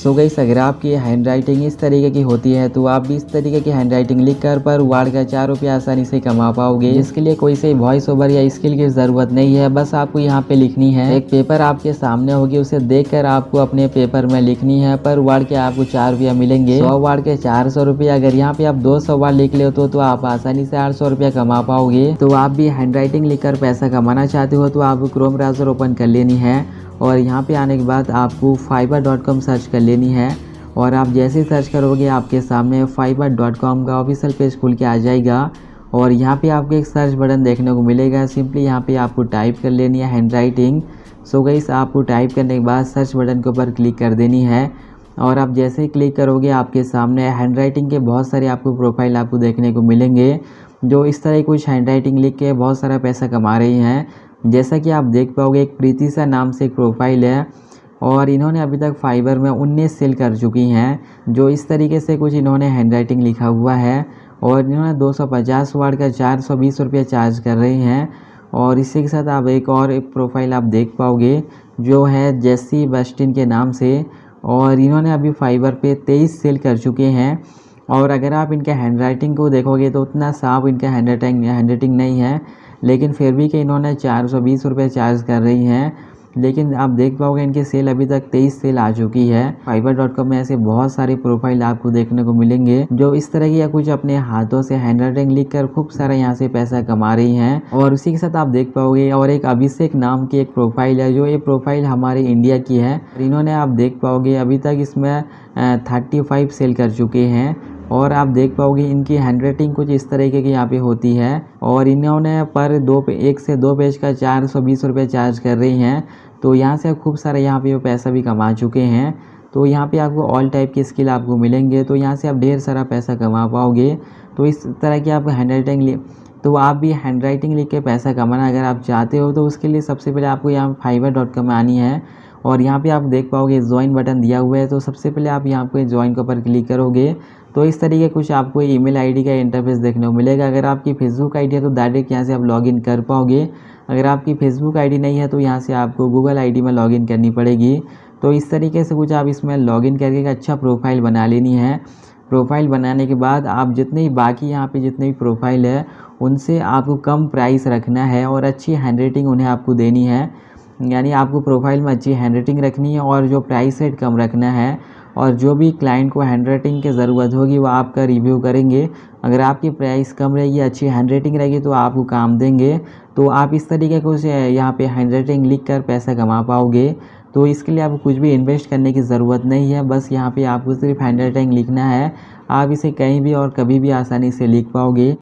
So guys, अगर आपकी hand writing इस तरीके की होती है तो आप भी इस तरीके की हैंड राइटिंग लिख कर पर वार्ड का 4 रुपये आसानी से कमा पाओगे। इसके लिए कोई से वॉइस ओवर या स्किल की ज़रूरत नहीं है, बस आपको यहाँ पे लिखनी है। एक पेपर आपके सामने होगी, उसे देखकर आपको अपने पेपर में लिखनी है। पर वार्ड के आपको 4 रुपया मिलेंगे। 100 वार्ड के 400 रुपये। अगर यहाँ पे आप 200 वार्ड लिख ले तो आप आसानी से 800 रुपया कमा पाओगे। तो आप भी हैंड राइटिंग लिखकर पैसा कमाना चाहते हो तो आपको क्रोम ब्राउज़र ओपन कर लेनी है और यहाँ पे आने के बाद आपको fiverr.com सर्च कर लेनी है। और आप जैसे ही सर्च करोगे आपके सामने fiverr.com का ऑफिशियल पेज खुल के आ जाएगा और यहाँ पे आपको एक सर्च बटन देखने को मिलेगा। सिंपली यहाँ पे आपको टाइप कर लेनी है हैंड राइटिंग। सो गाइस, आपको टाइप करने के बाद सर्च बटन के ऊपर क्लिक कर देनी है और आप जैसे ही क्लिक करोगे आपके सामने हैंड राइटिंग के बहुत सारे आपको प्रोफाइल आपको देखने को मिलेंगे जो इस तरह कुछ हैंड राइटिंग लिख के बहुत सारा पैसा कमा रही हैं। जैसा कि आप देख पाओगे, एक प्रीति सा नाम से एक प्रोफाइल है और इन्होंने अभी तक फाइवर में 19 सेल कर चुकी हैं जो इस तरीके से कुछ इन्होंने हैंड राइटिंग लिखा हुआ है और इन्होंने 250 वार्ड का 420 रुपये चार्ज कर रही हैं। और इसी के साथ आप एक और एक प्रोफाइल आप देख पाओगे जो है जेसी वेस्टिन के नाम से और इन्होंने अभी फाइवर पे 23 सेल कर चुके हैं। और अगर आप इनके हैंड राइटिंग को देखोगे तो उतना साफ इनका हैंड राइटिंग नहीं है, लेकिन फिर भी कि इन्होंने 420 रुपये चार्ज कर रही हैं। लेकिन आप देख पाओगे इनके सेल अभी तक 23 सेल आ चुकी है। fiverr.com में ऐसे बहुत सारे प्रोफाइल आपको देखने को मिलेंगे जो इस तरह की या कुछ अपने हाथों से हैंड राइटिंग लिख कर खूब सारा यहाँ से पैसा कमा रही हैं। और उसी के साथ आप देख पाओगे और एक अभिषेक नाम की एक प्रोफाइल है जो ये प्रोफाइल हमारे इंडिया की है। इन्होंने आप देख पाओगे अभी तक इसमें 35 सेल कर चुके हैं और आप देख पाओगे इनकी हैंड राइटिंग कुछ इस तरीके की यहाँ पे होती है और इन्होंने पर 1 से 2 पेज का 420 रुपये चार्ज कर रही हैं। तो यहाँ से खूब सारा यहाँ पे पैसा भी कमा चुके हैं। तो यहाँ पे आपको ऑल टाइप की स्किल आपको मिलेंगे तो यहाँ से आप ढेर सारा पैसा कमा पाओगे। तो इस तरह की आप हैंड राइटिंग तो आप भी हैंड राइटिंग लिख के पैसा कमाना अगर आप चाहते हो तो उसके लिए सबसे पहले आपको यहाँ fiverr.com में आनी है और यहाँ पे आप देख पाओगे ज्वाइन बटन दिया हुआ है। तो सबसे पहले आप यहाँ पे ज्वाइन के ऊपर क्लिक करोगे तो इस तरीके कुछ आपको ईमेल आईडी का इंटरफेस देखने को मिलेगा। अगर आपकी फेसबुक आईडी है तो डायरेक्ट यहाँ से आप लॉगिन कर पाओगे। अगर आपकी फेसबुक आईडी नहीं है तो यहाँ से आपको गूगल आईडी में लॉगिन करनी पड़ेगी। तो इस तरीके से कुछ आप इसमें लॉगिन करके एक अच्छा प्रोफाइल बना लेनी है। प्रोफाइल बनाने के बाद आप जितने बाकी यहाँ पे जितने भी प्रोफाइल है उनसे आपको कम प्राइस रखना है और अच्छी हैंड राइटिंग उन्हें आपको देनी है। यानी आपको प्रोफाइल में अच्छी हैंड राइटिंग रखनी है और जो प्राइस रेट कम रखना है और जो भी क्लाइंट को हैंड राइटिंग की ज़रूरत होगी वो आपका रिव्यू करेंगे। अगर आपकी प्राइस कम रहेगी, अच्छी हैंड राइटिंग रहेगी तो आपको काम देंगे। तो आप इस तरीके को यहाँ पे हैंड राइटिंग लिख कर पैसा कमा पाओगे। तो इसके लिए आपको कुछ भी इन्वेस्ट करने की ज़रूरत नहीं है, बस यहाँ पे आपको सिर्फ हैंड राइटिंग लिखना है। आप इसे कहीं भी और कभी भी आसानी से लिख पाओगे।